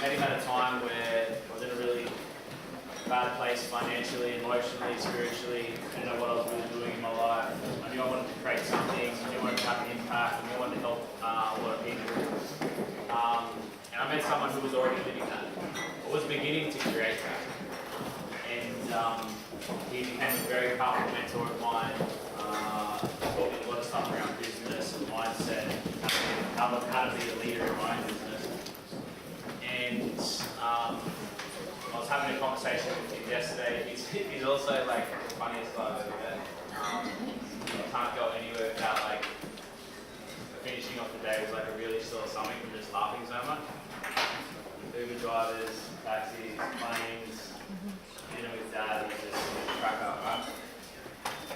met him at a time where I was in a really bad place financially, emotionally, spiritually. I didn't know what I was really doing in my life. I knew I wanted to create something, I knew I wanted to have an impact, I knew I wanted to help a lot of people. And I met someone who was already living that, or was beginning to create that. And he became a very powerful mentor of mine, taught me a lot of stuff around business and mindset, how to be a leader in my own business. And I was having a conversation with him yesterday. He's also like the funniest guy I've ever met. I can't go anywhere without like finishing off the day with like a really sore stomach from just laughing so much. Uber drivers, taxis, planes, dinner with dad, he's just crack up, right?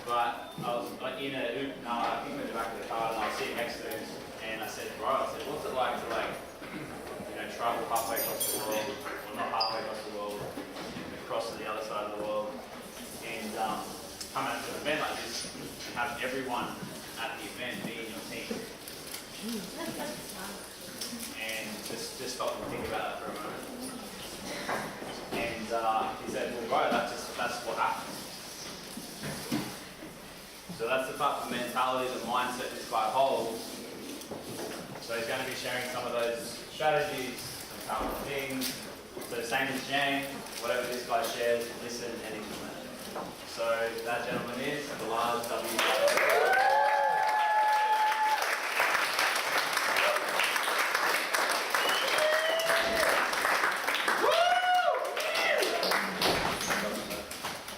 But I was like in I think in the back of the car and I was sitting next to him and I said, bro, what's it like to like, travel halfway across the world, or not halfway across the world, across to the other side of the world, and come out to an event like this and have everyone at the event be in your team. And just stop and think about that for a moment. And he said, well, bro, that's what happens. So that's the type of mentality, the mindset this guy holds. So he's going to be sharing some of those strategies, some powerful things. So same as Jane, whatever this guy shares, listen and implement it. So that gentleman is Belazs W.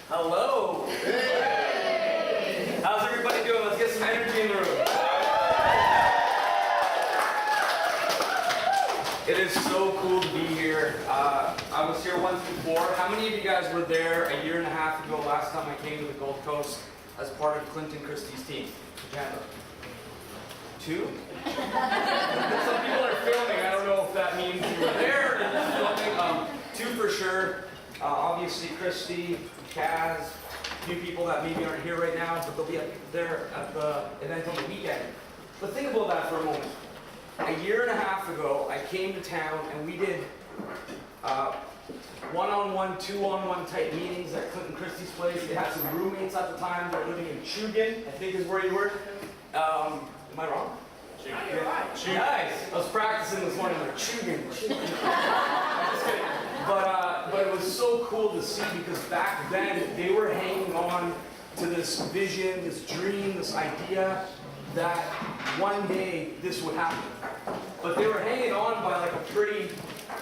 Hello! Hey. How's everybody doing? Let's get some energy in the room. It is so cool to be here. I was here once before. How many of you guys were there a year and a half ago, last time I came to the Gold Coast as part of Clinton Christie's team? Canada. 2? Some people are filming. I don't know if that means you were there or just filming. 2 for sure. Obviously, Christy, Kaz, a few people that maybe aren't here right now, but they'll be there at the event on the weekend. But think about that for a moment. A year and a half ago, I came to town and we did one-on-one, two-on-one type meetings at Clinton Christie's place. They had some roommates at the time that were living in Chugan, I think is where you were. Am I wrong? Chugan. You're right. Nice. I was practicing this morning like Chugan. I'm just kidding. But it was so cool to see because back then they were hanging on to this vision, this dream, this idea that one day this would happen. But they were hanging on by like a pretty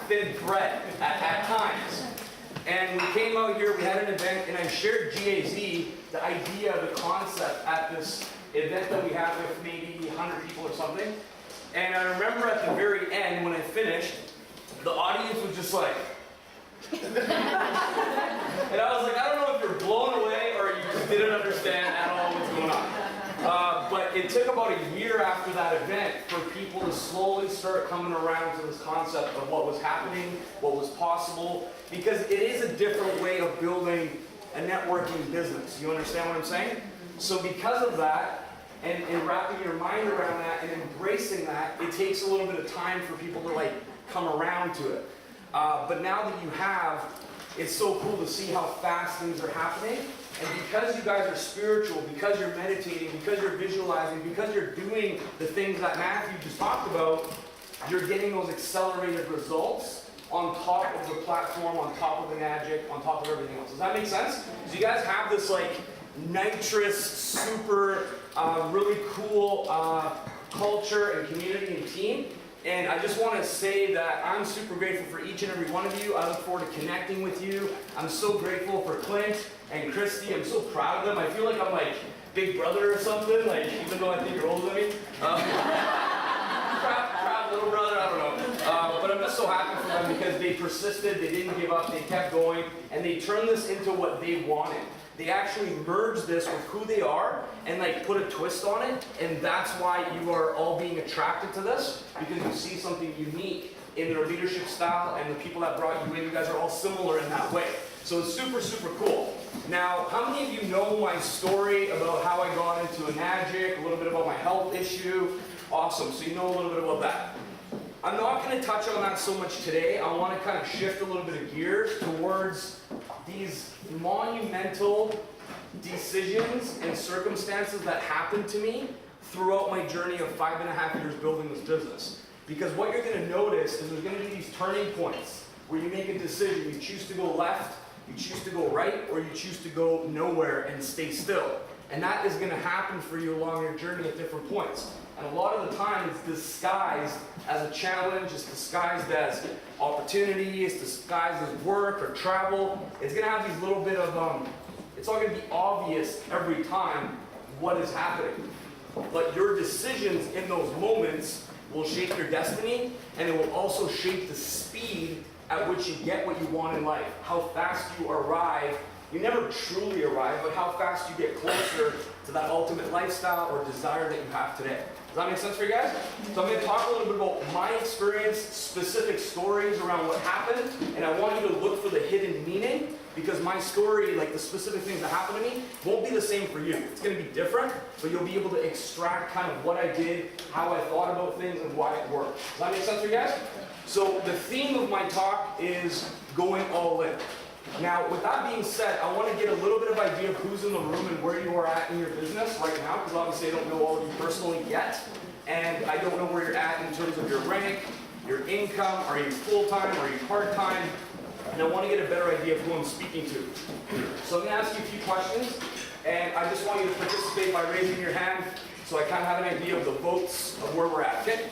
thin thread at times. And we came out here, we had an event, and I shared GAZ, the idea, the concept at this event that we had with maybe 100 people or something. And I remember at the very end, when I finished, the audience was just like, and I was like, I don't know if you're blown away or you just didn't understand at all what's going on. But it took about a year after that event for people to slowly start coming around to this concept of what was happening, what was possible, because it is a different way of building a networking business. You understand what I'm saying? So because of that, and wrapping your mind around that and embracing that, it takes a little bit of time for people to like come around to it. But now that you have, it's so cool to see how fast things are happening. And because you guys are spiritual, because you're meditating, because you're visualizing, because you're doing the things that Matthew just talked about, you're getting those accelerated results on top of the platform, on top of the magic, on top of everything else. Does that make sense? So you guys have this like nitrous, super, really cool culture and community and team. And I just want to say that I'm super grateful for each and every one of you. I look forward to connecting with you. I'm so grateful for Clint and Christy. I'm so proud of them. I feel like I'm like big brother or something, like even though I think you're older than me. Proud little brother, I don't know. But I'm just so happy for them because they persisted, they didn't give up, they kept going, and they turned this into what they wanted. They actually merged this with who they are and like put a twist on it, and that's why you are all being attracted to this, because you see something unique in their leadership style and the people that brought you in. You guys are all similar in that way. So it's super, super cool. Now, how many of you know my story about how I got into magic, a little bit about my health issue? Awesome, so you know a little bit about that. I'm not going to touch on that so much today. I want to kind of shift a little bit of gears towards these monumental decisions and circumstances that happened to me throughout my journey of 5.5 years building this business. Because what you're going to notice is there's going to be these turning points where you make a decision. You choose to go left, you choose to go right, or you choose to go nowhere and stay still. And that is going to happen for you along your journey at different points. And a lot of the time it's disguised as a challenge, it's disguised as opportunity, it's disguised as work or travel. It's going to have these little bit of, it's all going to be obvious every time what is happening. But your decisions in those moments will shape your destiny, and it will also shape the speed at which you get what you want in life. How fast you arrive. You never truly arrive, but how fast you get closer to that ultimate lifestyle or desire that you have today. Does that make sense for you guys? So I'm going to talk a little bit about my experience, specific stories around what happened, and I want you to look for the hidden meaning, because my story, like the specific things that happened to me, won't be the same for you. It's going to be different, but you'll be able to extract kind of what I did, how I thought about things, and why it worked. Does that make sense for you guys? So the theme of my talk is going all in. Now, with that being said, I want to get a little bit of idea of who's in the room and where you are at in your business right now, because obviously I don't know all of you personally yet, and I don't know where you're at in terms of your rank, your income, are you full-time, are you part-time, and I want to get a better idea of who I'm speaking to. So I'm going to ask you a few questions, and I just want you to participate by raising your hand so I kind of have an idea of the votes of where we're at, okay?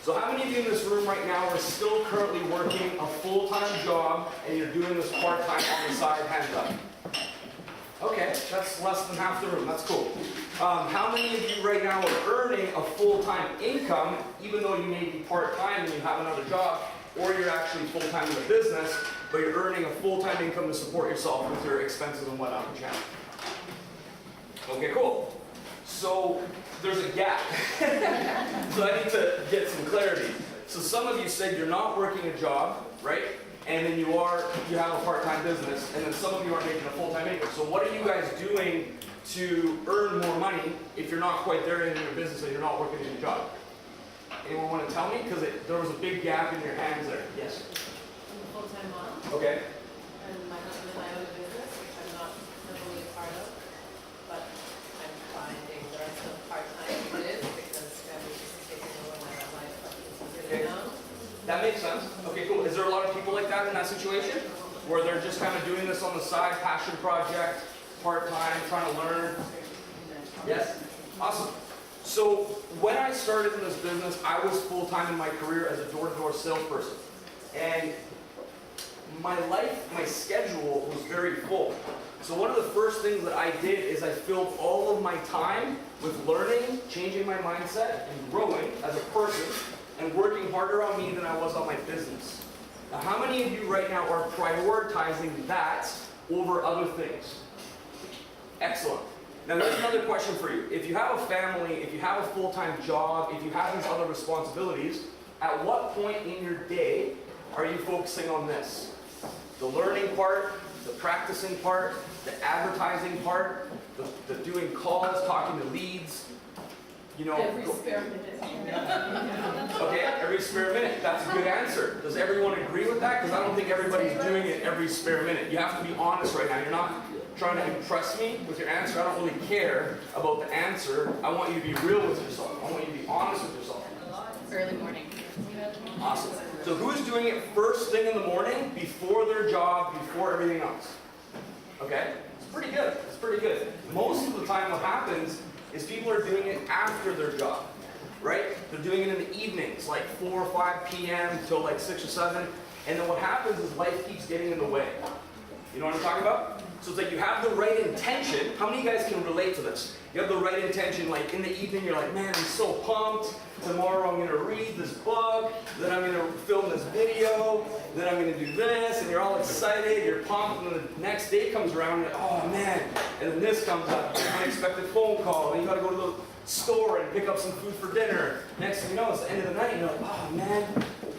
So how many of you in this room right now are still currently working a full-time job and you're doing this part-time on the side? Hands up. Okay, that's less than half the room. That's cool. How many of you right now are earning a full-time income, even though you may be part-time and you have another job, or you're actually full-time in the business, but you're earning a full-time income to support yourself with your expenses and whatnot in channel? Okay, cool. So there's a gap. So I need to get some clarity. So some of you said you're not working a job, right? And then you have a part-time business, and then some of you are making a full-time income. So what are you guys doing to earn more money if you're not quite there in your business and you're not working in your job? Anyone want to tell me? Because there was a big gap in your hands there. Yes? I'm a full-time mom. Okay. And my husband and I own a business, which I'm not heavily a part of, but I'm finding the rest of part-time it is, because family just taking over my life, but it's really known. That makes sense. Okay, cool. Is there a lot of people like that in that situation? Where they're just kind of doing this on the side, passion project, part-time, trying to learn? Yes? Awesome. So when I started in this business, I was full-time in my career as a door-to-door salesperson. And my life, my schedule was very full. So one of the first things that I did is I filled all of my time with learning, changing my mindset, and growing as a person, and working harder on me than I was on my business. Now, how many of you right now are prioritizing that over other things? Excellent. Now, there's another question for you. If you have a family, if you have a full-time job, if you have these other responsibilities, at what point in your day are you focusing on this? The learning part, the practicing part, the advertising part, the doing calls, talking to leads, you know. Every spare minute. Okay, every spare minute. That's a good answer. Does everyone agree with that? Because I don't think everybody's doing it every spare minute. You have to be honest right now. You're not trying to impress me with your answer. I don't really care about the answer. I want you to be real with yourself. I want you to be honest with yourself. Early morning. Awesome. So who's doing it first thing in the morning, before their job, before everything else? Okay? It's pretty good. It's pretty good. Most of the time what happens is people are doing it after their job, right? They're doing it in the evenings, like 4 or 5 p.m. till like 6 or 7. And then what happens is life keeps getting in the way. You know what I'm talking about? So it's like you have the right intention. How many of you guys can relate to this? You have the right intention, like in the evening you're like, man, I'm so pumped. Tomorrow I'm going to read this book, then I'm going to film this video, then I'm going to do this, and you're all excited, you're pumped, and then the next day comes around, and you're like, oh man, and then this comes up, an unexpected phone call, and you got to go to the store and pick up some food for dinner. Next thing you know, it's the end of the night, and you're like, oh man,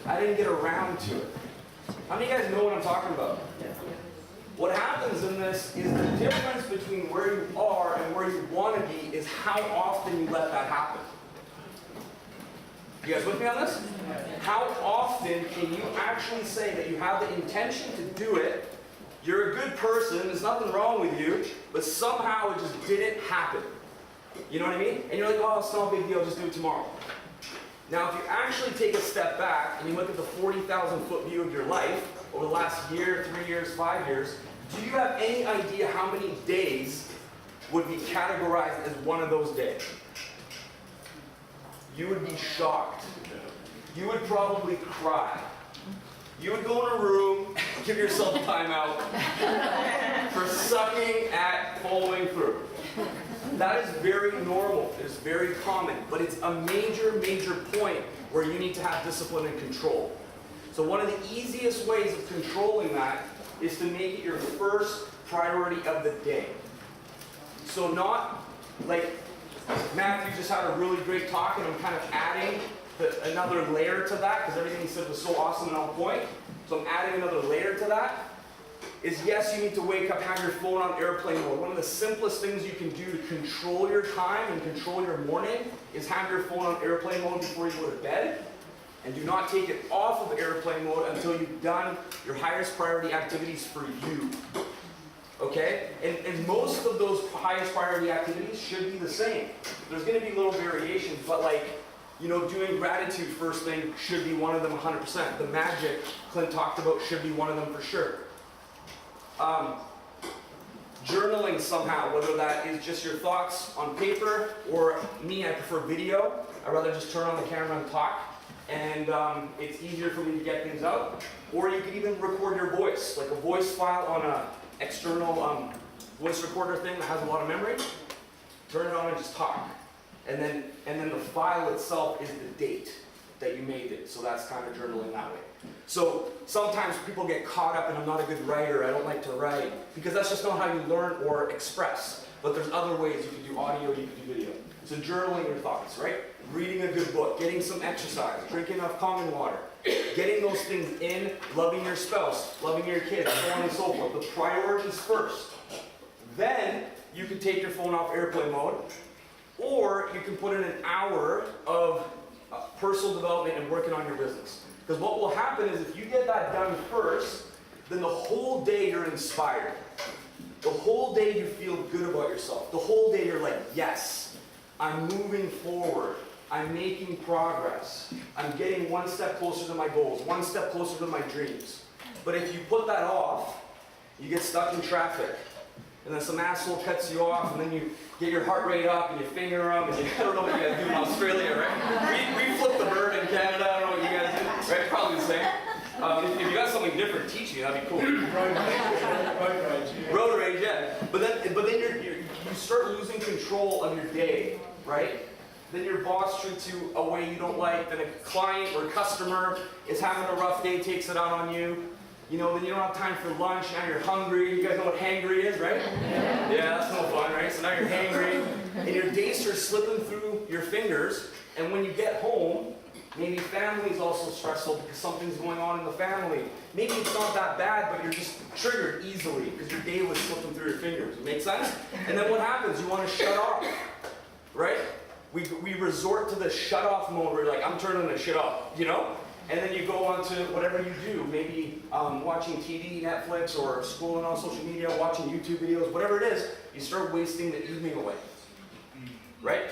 I didn't get around to it. How many of you guys know what I'm talking about? What happens in this is the difference between where you are and where you want to be is how often you let that happen. You guys with me on this? How often can you actually say that you have the intention to do it, you're a good person, there's nothing wrong with you, but somehow it just didn't happen? You know what I mean? And you're like, oh, it's not a big deal, just do it tomorrow. Now, if you actually take a step back and you look at the 40,000-foot view of your life over the last year, 3 years, 5 years, do you have any idea how many days would be categorized as one of those days? You would be shocked. You would probably cry. You would go in a room, give yourself time out for sucking at following through. That is very normal. It is very common. But it's a major, major point where you need to have discipline and control. So one of the easiest ways of controlling that is to make it your first priority of the day. So not like Matthew just had a really great talk and I'm kind of adding another layer to that because everything he said was so awesome and on point. So I'm adding another layer to that. Is yes, you need to wake up, have your phone on airplane mode. One of the simplest things you can do to control your time and control your morning is have your phone on airplane mode before you go to bed. And do not take it off of airplane mode until you've done your highest priority activities for you. Okay? And most of those highest priority activities should be the same. There's going to be little variations, but like, you know, doing gratitude first thing should be one of them 100%. The magic Clint talked about should be one of them for sure. Journaling somehow, whether that is just your thoughts on paper, or me, I prefer video. I'd rather just turn on the camera and talk, and it's easier for me to get things out. Or you could even record your voice, like a voice file on an external voice recorder thing that has a lot of memory. Turn it on and just talk. And then the file itself is the date that you made it. So that's kind of journaling that way. So sometimes people get caught up in I'm not a good writer, I don't like to write, because that's just not how you learn or express. But there's other ways. You can do audio, you can do video. So journaling your thoughts, right? Reading a good book, getting some exercise, drinking enough common water, getting those things in, loving your spouse, loving your kids, so on and so forth. The priorities first. Then you can take your phone off airplane mode, or you can put in an hour of personal development and working on your business. Because what will happen is if you get that done first, then the whole day you're inspired. The whole day you feel good about yourself. The whole day you're like, yes, I'm moving forward. I'm making progress. I'm getting one step closer to my goals, one step closer to my dreams. But if you put that off, you get stuck in traffic. And then some asshole cuts you off, and then you get your heart rate up, and you finger them, and I don't know what you guys do in Australia, right? We flip the bird in Canada, I don't know what you guys do, right? Probably the same. If you got something different, teach me, that'd be cool. Road rage, yeah. But then you start losing control of your day, right? Then your boss treats you a way you don't like, then a client or customer is having a rough day, takes it out on you. You know, then you don't have time for lunch, now you're hungry. You guys know what hangry is, right? Yeah, that's no fun, right? So now you're hangry, and your days start slipping through your fingers, and when you get home, maybe family's also stressful because something's going on in the family. Maybe it's not that bad, but you're just triggered easily because your day was slipping through your fingers. Make sense? And then what happens? You want to shut off, right? We resort to the shut off mode where you're like, I'm turning the shit off, you know? And then you go on to whatever you do, maybe watching TV, Netflix, or scrolling on social media, watching YouTube videos, whatever it is, you start wasting the evening away, right?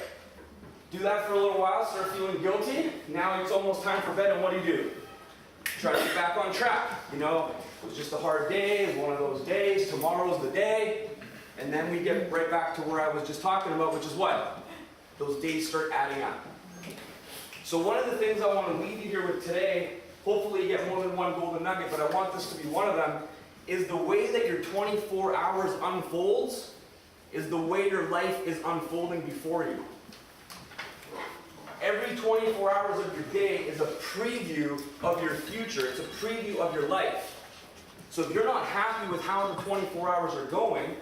Do that for a little while, start feeling guilty. Now it's almost time for bed, and what do? Try to get back on track. You know, it was just a hard day, it was one of those days, tomorrow's the day, and then we get right back to where I was just talking about, which is what? Those days start adding up. So one of the things I want to leave you here with today, hopefully you get more than one golden nugget, but I want this to be one of them, is the way that your 24 hours unfolds is the way your life is unfolding before you. Every 24 hours of your day is a preview of your future. It's a preview of your life. So if you're not happy with how the 24 hours are going,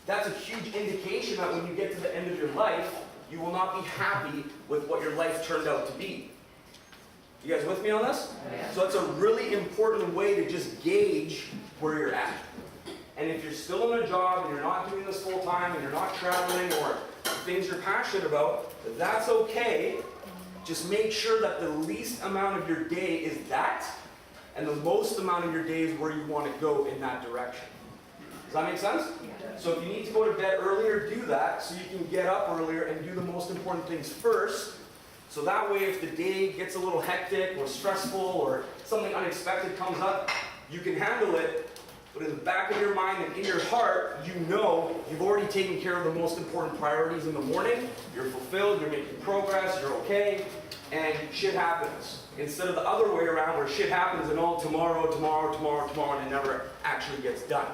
that's a huge indication that when you get to the end of your life, you will not be happy with what your life turned out to be. You guys with me on this? Yeah. So it's a really important way to just gauge where you're at. And if you're still in a job and you're not doing this full time and you're not traveling or things you're passionate about, that's okay. Just make sure that the least amount of your day is that, and the most amount of your day is where you want to go in that direction. Does that make sense? So if you need to go to bed earlier, do that so you can get up earlier and do the most important things first. So that way if the day gets a little hectic or stressful or something unexpected comes up, you can handle it. But in the back of your mind and in your heart, you know you've already taken care of the most important priorities in the morning. You're fulfilled, you're making progress, you're okay, and shit happens. Instead of the other way around where shit happens and all tomorrow, and it never actually gets done.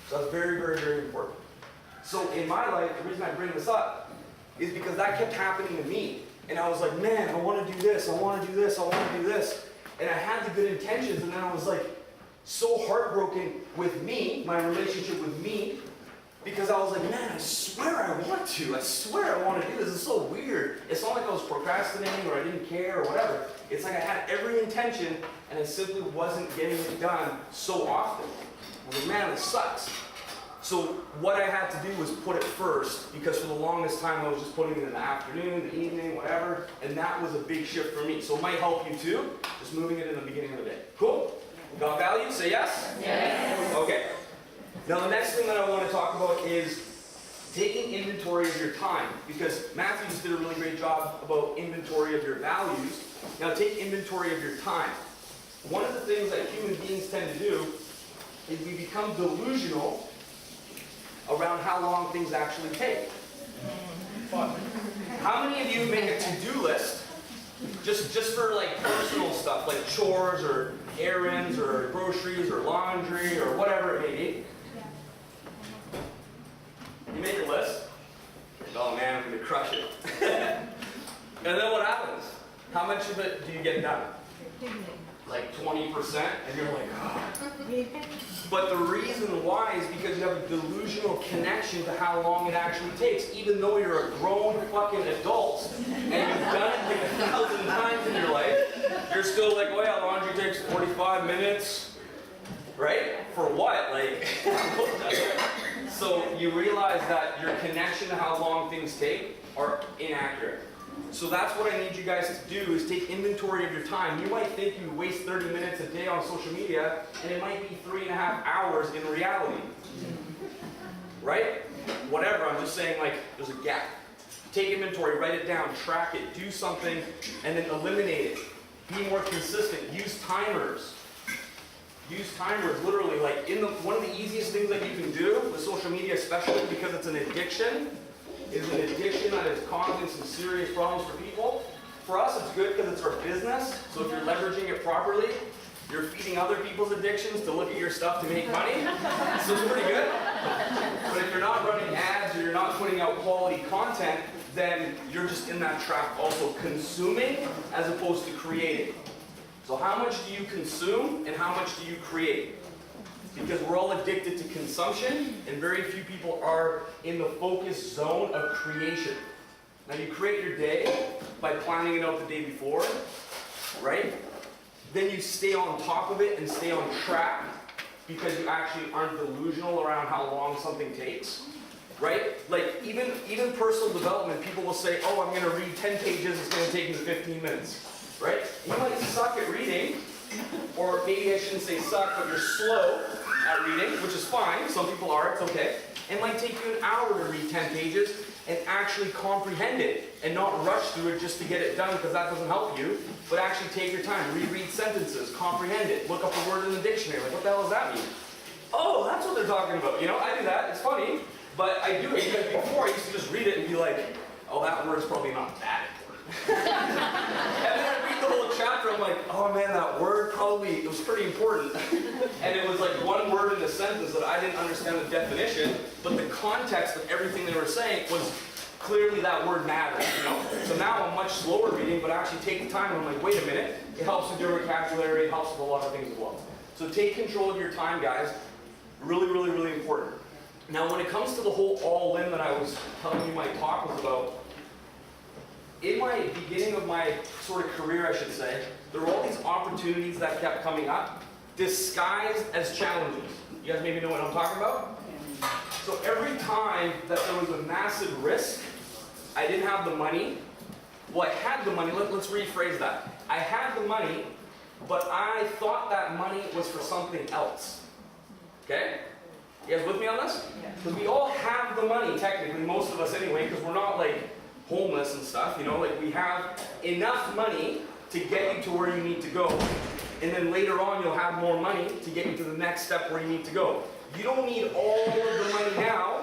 So that's very, very, very important. So in my life, the reason I bring this up is because that kept happening to me. And I was like, man, I want to do this, I want to do this, I want to do this. And I had the good intentions, and then I was like, so heartbroken with me, my relationship with me, because I was like, man, I swear I want to. I swear I want to do this. It's so weird. It's not like I was procrastinating or I didn't care or whatever. It's like I had every intention and I simply wasn't getting it done so often. I was like, man, this sucks. So what I had to do was put it first, because for the longest time I was just putting it in the afternoon, the evening, whatever, and that was a big shift for me. So it might help you too, just moving it in the beginning of the day. Cool? Got value? Say yes? Yes. Okay. Now the next thing that I want to talk about is taking inventory of your time, because Matthew just did a really great job about inventory of your values. Now take inventory of your time. One of the things that human beings tend to do is we become delusional around how long things actually take. How many of you make a to-do list just for like personal stuff, like chores or errands or groceries or laundry or whatever it may be? You make a list. Oh man, I'm going to crush it. And then what happens? How much of it do you get done? Like 20%? And you're like, oh. But the reason why is because you have a delusional connection to how long it actually takes. Even though you're a grown fucking adult and you've done it like 1,000 times in your life, you're still like, oh yeah, laundry takes 45 minutes. Right? For what? Like, so you realize that your connection to how long things take are inaccurate. So that's what I need you guys to do, is take inventory of your time. You might think you waste 30 minutes a day on social media, and it might be 3.5 hours in reality. Right? Whatever, I'm just saying, like, there's a gap. Take inventory, write it down, track it, do something, and then eliminate it. Be more consistent. Use timers. Use timers, literally, like, one of the easiest things that you can do with social media, especially because it's an addiction, is an addiction that is causing some serious problems for people. For us, it's good because it's our business. So if you're leveraging it properly, you're feeding other people's addictions to look at your stuff to make money. So it's pretty good. But if you're not running ads or you're not putting out quality content, then you're just in that trap, also consuming as opposed to creating. So how much do you consume and how much do you create? Because we're all addicted to consumption, and very few people are in the focus zone of creation. Now you create your day by planning it out the day before, right? Then you stay on top of it and stay on track because you actually aren't delusional around how long something takes, right? Like even personal development, people will say, oh, I'm going to read 10 pages, it's going to take me 15 minutes, right? You might suck at reading, or maybe I shouldn't say suck, but you're slow at reading, which is fine. Some people are, it's okay. It might take you an hour to read 10 pages and actually comprehend it and not rush through it just to get it done, because that doesn't help you, but actually take your time, reread sentences, comprehend it, look up a word in the dictionary, like what the hell does that mean? Oh, that's what they're talking about. You know, I do that, it's funny, but I do it because before I used to just read it and be like, oh, that word's probably not that important. And then I read the whole chapter, I'm like, oh man, that word probably, it was pretty important. And it was like one word in a sentence that I didn't understand the definition, but the context of everything they were saying was clearly that word mattered, you know? So now I'm much slower reading, but I actually take the time and I'm like, wait a minute, it helps with your vocabulary, it helps with a lot of things as well. So take control of your time, guys. Really, really, really important. Now when it comes to the whole all-in that I was telling you my talk was about, in my beginning of my sort of career, I should say, there were all these opportunities that kept coming up, disguised as challenges. You guys maybe know what I'm talking about? So every time that there was a massive risk, I didn't have the money, well, I had the money, let's rephrase that. I had the money, but I thought that money was for something else. Okay? You guys with me on this? Because we all have the money, technically, most of us anyway, because we're not like homeless and stuff, you know, like we have enough money to get you to where you need to go. And then later on, you'll have more money to get you to the next step where you need to go. You don't need all of the money now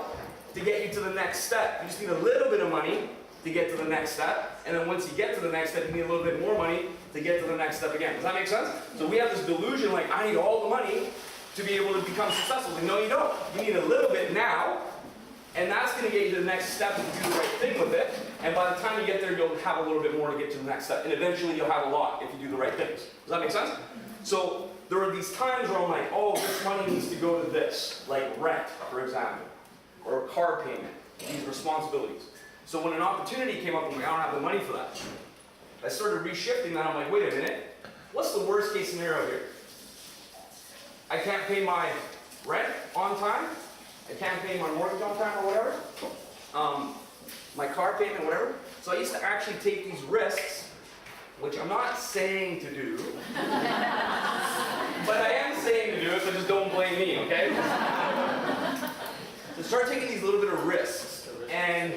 to get you to the next step. You just need a little bit of money to get to the next step. And then once you get to the next step, you need a little bit more money to get to the next step again. Does that make sense? So we have this delusion like, I need all the money to be able to become successful. Like, no, you don't. You need a little bit now, and that's going to get you to the next step and do the right thing with it. And by the time you get there, you'll have a little bit more to get to the next step. And eventually you'll have a lot if you do the right things. Does that make sense? So there are these times where I'm like, oh, this money needs to go to this, like rent, for example, or a car payment, these responsibilities. So when an opportunity came up, I'm like, I don't have the money for that. I started reshifting that. I'm like, wait a minute, what's the worst case scenario here? I can't pay my rent on time. I can't pay my mortgage on time or whatever. My car payment, whatever. So I used to actually take these risks, which I'm not saying to do, but I am saying to do it, so just don't blame me, okay? So start taking these little bit of risks. And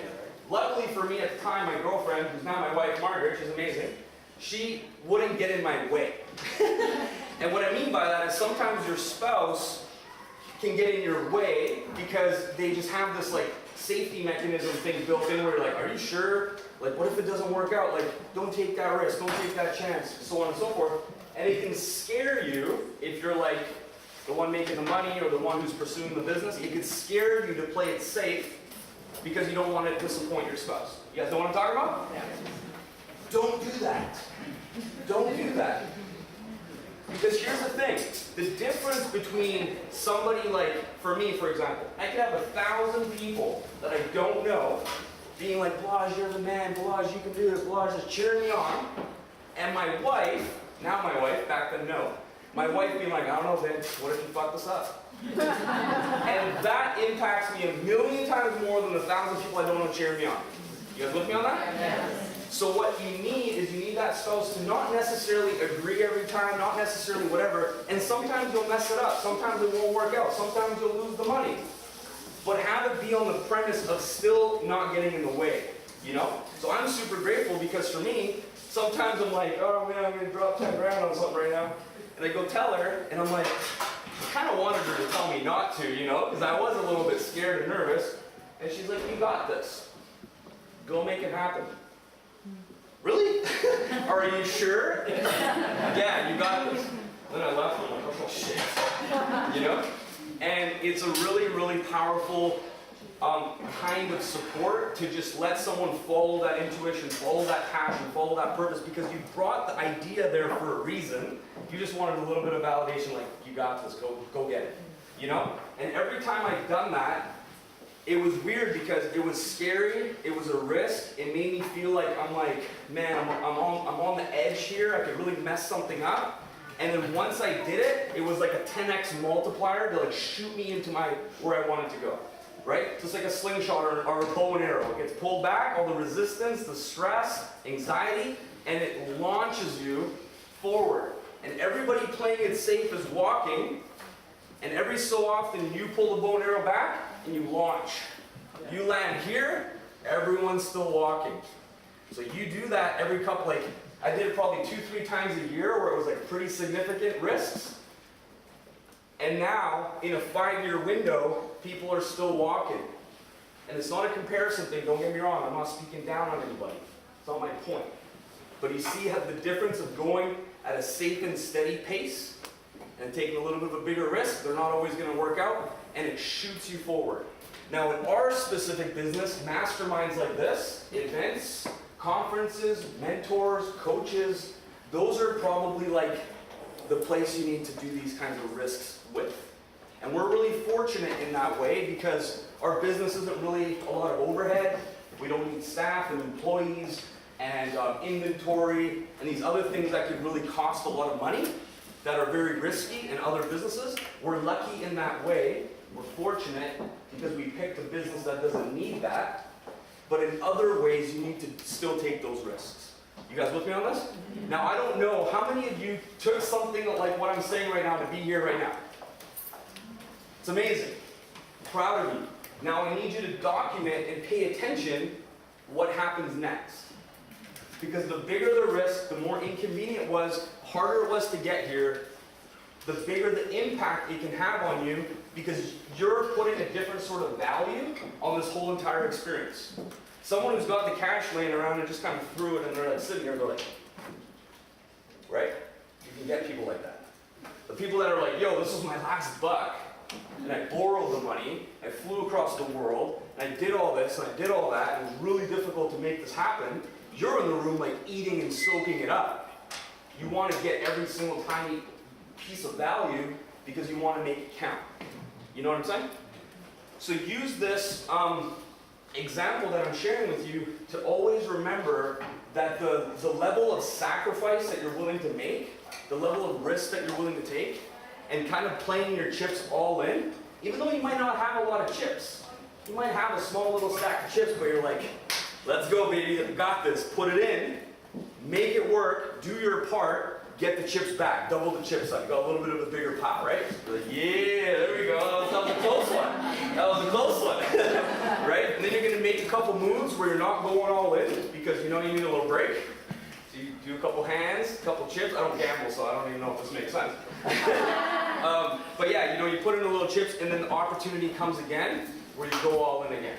luckily for me at the time, my girlfriend, who's now my wife, Margaret, she's amazing, she wouldn't get in my way. And what I mean by that is sometimes your spouse can get in your way because they just have this like safety mechanism thing built in where you're like, are you sure? Like, what if it doesn't work out? Like, don't take that risk, don't take that chance, so on and so forth. And it can scare you if you're like the one making the money or the one who's pursuing the business. It could scare you to play it safe because you don't want to disappoint your spouse. You guys know what I'm talking about? Yeah. Don't do that. Don't do that. Because here's the thing, the difference between somebody like, for me for example, I could have 1,000 people that I don't know being like, Belazs, you're the man, Belazs, you can do it, Belazs, just cheering me on. And my wife, now my wife, back then no, my wife being like, I don't know, Vince, what if you fuck this up? And that impacts me 1,000,000 times more than 1,000 people I don't know cheering me on. You guys with me on that? Yes. So what you need is you need that spouse to not necessarily agree every time, not necessarily whatever, and sometimes you'll mess it up, sometimes it won't work out, sometimes you'll lose the money. But have it be on the premise of still not getting in the way, you know? So I'm super grateful because for me, sometimes I'm like, oh man, I'm gonna drop 10 grand on something right now. And I go tell her, and I'm like, I kind of wanted her to tell me not to, you know, because I was a little bit scared and nervous. And she's like, you got this. Go make it happen. Really? Are you sure? Yeah, you got this. Then I left and I'm like, oh shit. You know? And it's a really, really powerful kind of support to just let someone follow that intuition, follow that passion, follow that purpose, because you brought the idea there for a reason. You just wanted a little bit of validation, like, you got this, go get it. You know? And every time I've done that, it was weird because it was scary, it was a risk, it made me feel like I'm like, man, I'm on the edge here, I could really mess something up. And then once I did it, it was like a 10x multiplier to like shoot me into where I wanted to go, right? Just like a slingshot or a bow and arrow. It gets pulled back, all the resistance, the stress, anxiety, and it launches you forward. And everybody playing it safe is walking, and every so often you pull the bow and arrow back, and you launch. You land here, everyone's still walking. So you do that every couple, like, I did it probably 2-3 times a year where it was like pretty significant risks. And now, in a 5-year window, people are still walking. And it's not a comparison thing, don't get me wrong, I'm not speaking down on anybody. It's not my point. But you see how the difference of going at a safe and steady pace and taking a little bit of a bigger risk, they're not always going to work out, and it shoots you forward. Now in our specific business, masterminds like this, events, conferences, mentors, coaches, those are probably like the place you need to do these kinds of risks with. And we're really fortunate in that way because our business isn't really a lot of overhead. We don't need staff and employees and inventory and these other things that could really cost a lot of money that are very risky in other businesses. We're lucky in that way. We're fortunate because we picked a business that doesn't need that. but in other ways you need to still take those risks. You guys with me on this? Now I don't know, how many of you took something like what I'm saying right now to be here right now? It's amazing. Proud of you. Now I need you to document and pay attention what happens next. Because the bigger the risk, the more inconvenient it was, harder it was to get here, the bigger the impact it can have on you, because you're putting a different sort of value on this whole entire experience. Someone who's got the cash laying around and just kind of threw it and they're like sitting here, they're like, right? You can get people like that. The people that are like, yo, this was my last buck, and I borrowed the money, I flew across the world, and I did all this, and I did all that, and it was really difficult to make this happen. You're in the room like eating and soaking it up. You want to get every single tiny piece of value because you want to make it count. You know what I'm saying? So use this example that I'm sharing with you to always remember that the level of sacrifice that you're willing to make, the level of risk that you're willing to take, and kind of playing your chips all in, even though you might not have a lot of chips. You might have a small little stack of chips where you're like, let's go baby, I got this, put it in, make it work, do your part, get the chips back, double the chips up. You got a little bit of a bigger pot, right? You're like, yeah, there we go, that was a close one. That was a close one, right? And then you're gonna make a couple moves where you're not going all in because you know you need a little break. So you do a couple hands, a couple chips. I don't gamble, so I don't even know if this makes sense. But yeah, you know, you put in a little chips and then the opportunity comes again where you go all in again.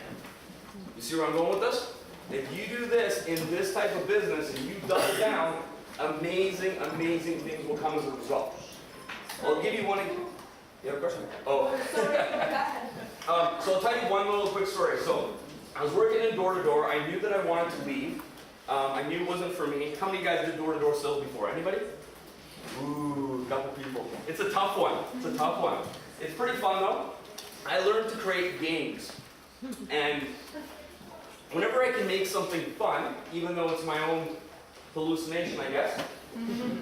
You see where I'm going with this? If you do this in this type of business and you double down, amazing, amazing things will come as a result. I'll give you one. You have a question? Oh. So I'll tell you one little quick story. So I was working in door-to-door. I knew that I wanted to leave. I knew it wasn't for me. How many guys did door-to-door sales before? Anybody? Ooh, a couple people. It's a tough one. It's a tough one. It's pretty fun though. I learned to create games. And whenever I can make something fun, even though it's my own hallucination, I guess,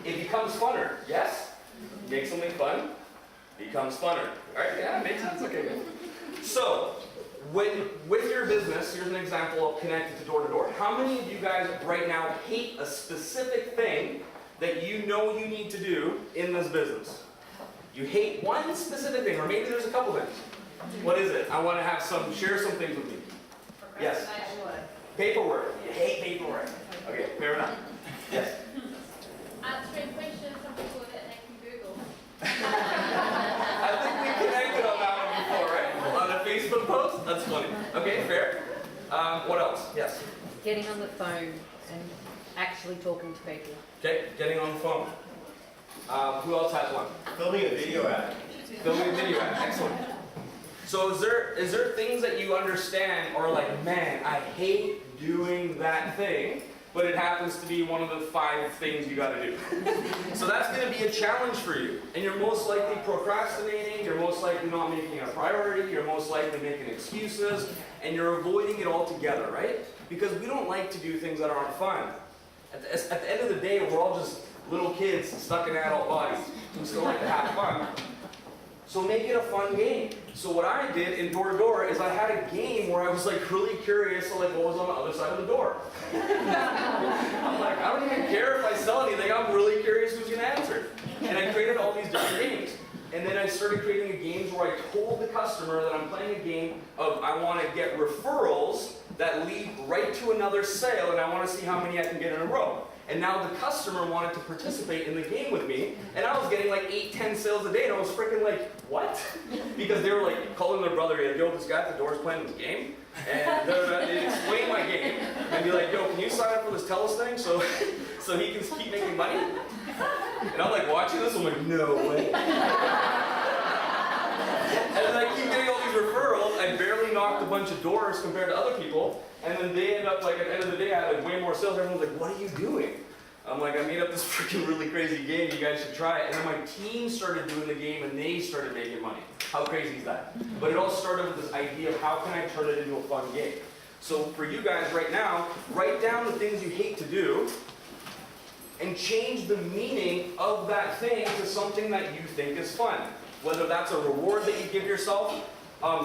it becomes funner. Yes? Make something fun, becomes funner. Alright, yeah, makes sense. Okay, good. So, with your business, here's an example of connected to door-to-door. How many of you guys right now hate a specific thing that you know you need to do in this business? You hate one specific thing, or maybe there's a couple things. What is it? I want to share some things with you. Yes? Paperwork. You hate paperwork. Okay, fair enough. Yes? Answering questions from people that they can Google. I think we connected on that one before, right? On a Facebook post? That's funny. Okay, fair. What else? Yes? Getting on the phone and actually talking to people. Okay, getting on the phone. Who else has one? Filming a video ad. Filming a video ad. Excellent. So is there things that you understand or like, man, I hate doing that thing, but it happens to be one of the 5 things you gotta do. So that's gonna be a challenge for you. And you're most likely procrastinating, you're most likely not making it a priority, you're most likely making excuses, and you're avoiding it altogether, right? Because we don't like to do things that aren't fun. At the end of the day, we're all just little kids stuck in adult bodies who still like to have fun. So make it a fun game. So what I did in door-to-door is I had a game where I was like really curious of like what was on the other side of the door. I'm like, I don't even care if I sell anything, I'm really curious who's gonna answer. And I created all these different games. And then I started creating games where I told the customer that I'm playing a game of I want to get referrals that lead right to another sale and I want to see how many I can get in a row. And now the customer wanted to participate in the game with me, and I was getting like 8, 10 sales a day, and I was freaking like, what? Because they were like calling their brother, yo, this guy at the door is playing this game, and they'd explain my game, and be like, yo, can you sign up for this Telus thing so he can keep making money? And I'm like watching this, I'm like, no way. And then I keep getting all these referrals, I barely knocked a bunch of doors compared to other people, and then they end up like, at the end of the day, I had like way more sales. Everyone's like, what are you doing? I'm like, I made up this freaking really crazy game, you guys should try it. And then my team started doing the game and they started making money. How crazy is that? But it all started with this idea of how can I turn it into a fun game? So for you guys right now, write down the things you hate to do and change the meaning of that thing to something that you think is fun. Whether that's a reward that you give yourself,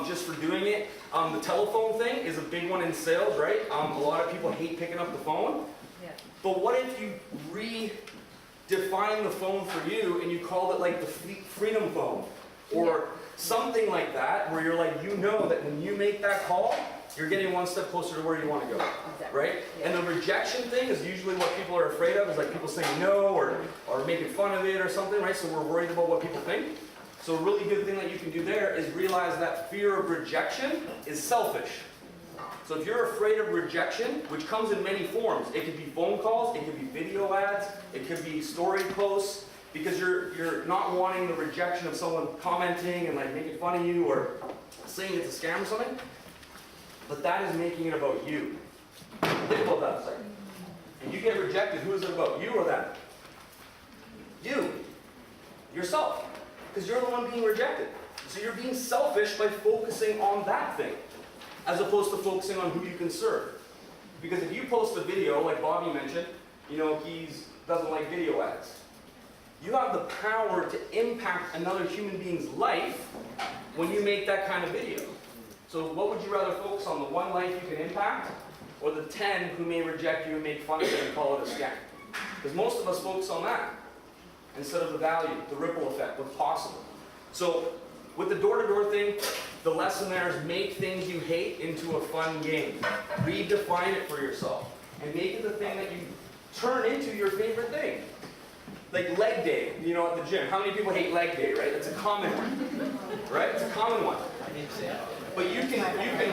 just for doing it. The telephone thing is a big one in sales, right? A lot of people hate picking up the phone. Yeah. But what if you redefine the phone for you and you called it like the freedom phone? Or something like that, where you're like, you know that when you make that call, you're getting one step closer to where you want to go, Exactly. right? Yeah. And the rejection thing is usually what people are afraid of, is like people saying no or making fun of it or something, right? So we're worried about what people think. So a really good thing that you can do there is realize that fear of rejection is selfish. So if you're afraid of rejection, which comes in many forms, it could be phone calls, it could be video ads, it could be story posts, because you're not wanting the rejection of someone commenting and like making fun of you or saying it's a scam or something. But that is making it about you. Think about that a second. And you get rejected, who is it about? You or them? You. Yourself. Because you're the one being rejected. So you're being selfish by focusing on that thing, as opposed to focusing on who you can serve. Because if you post a video, like Bobby mentioned, you know, he doesn't like video ads. You have the power to impact another human being's life when you make that kind of video. So what would you rather focus on, the one life you can impact, or the 10 who may reject you and make fun of it and call it a scam? Because most of us focus on that, instead of the value, the ripple effect, what's possible. So with the door-to-door thing, the lesson there is make things you hate into a fun game. Redefine it for yourself, and make it the thing that you turn into your favorite thing. Like leg day, you know, at the gym. How many people hate leg day, right? It's a common one, right? It's a common one. But you can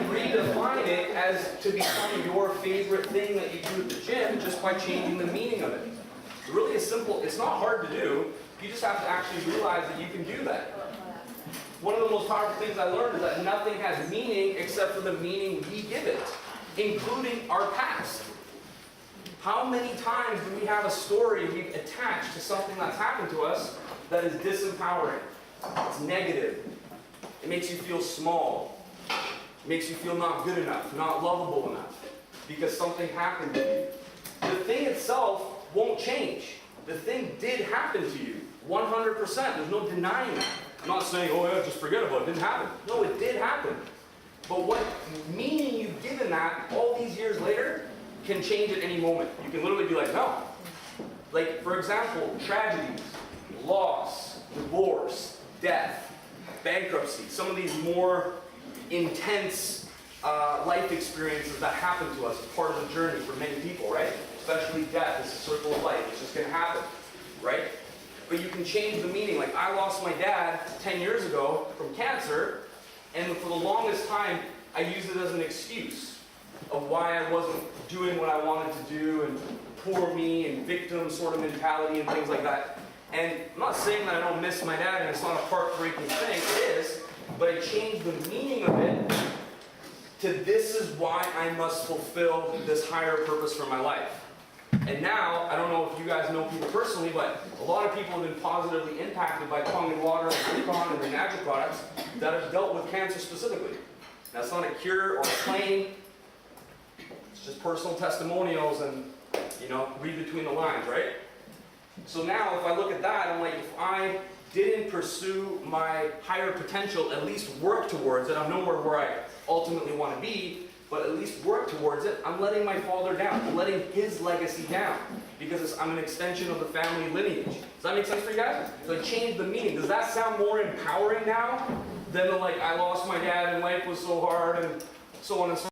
redefine it as to become your favorite thing that you do at the gym just by changing the meaning of it. It really is simple. It's not hard to do. You just have to actually realize that you can do that. One of the most powerful things I learned is that nothing has meaning except for the meaning we give it, including our past. How many times do we have a story we attach to something that's happened to us that is disempowering? It's negative. It makes you feel small. It makes you feel not good enough, not lovable enough, because something happened to you. The thing itself won't change. The thing did happen to you, 100%. There's no denying that. I'm not saying, oh yeah, just forget about it. It didn't happen. No, it did happen. But what meaning you've given that all these years later can change at any moment. You can literally be like, no. Like, for example, tragedies, loss, divorce, death, bankruptcy, some of these more intense life experiences that happen to us as part of the journey for many people, right? Especially death is a circle of life. It's just going to happen, right? But you can change the meaning. Like, I lost my dad 10 years ago from cancer, and for the longest time, I used it as an excuse of why I wasn't doing what I wanted to do, and poor me, and victim sort of mentality, and things like that. And I'm not saying that I don't miss my dad, and it's not a heartbreaking thing. It is, but I changed the meaning of it to this is why I must fulfill this higher purpose for my life. And now, I don't know if you guys know people personally, but a lot of people have been positively impacted by tongue and water and Recon and the magic products that have dealt with cancer specifically. Now, it's not a cure or a claim. It's just personal testimonials and, you know, read between the lines, right? So now, if I look at that, I'm like, if I didn't pursue my higher potential, at least work towards it, I'm nowhere where I ultimately want to be, but at least work towards it, I'm letting my father down. I'm letting his legacy down, because I'm an extension of the family lineage. Does that make sense for you guys? So I changed the meaning. Does that sound more empowering now than the, like, I lost my dad and life was so hard and so on and so on?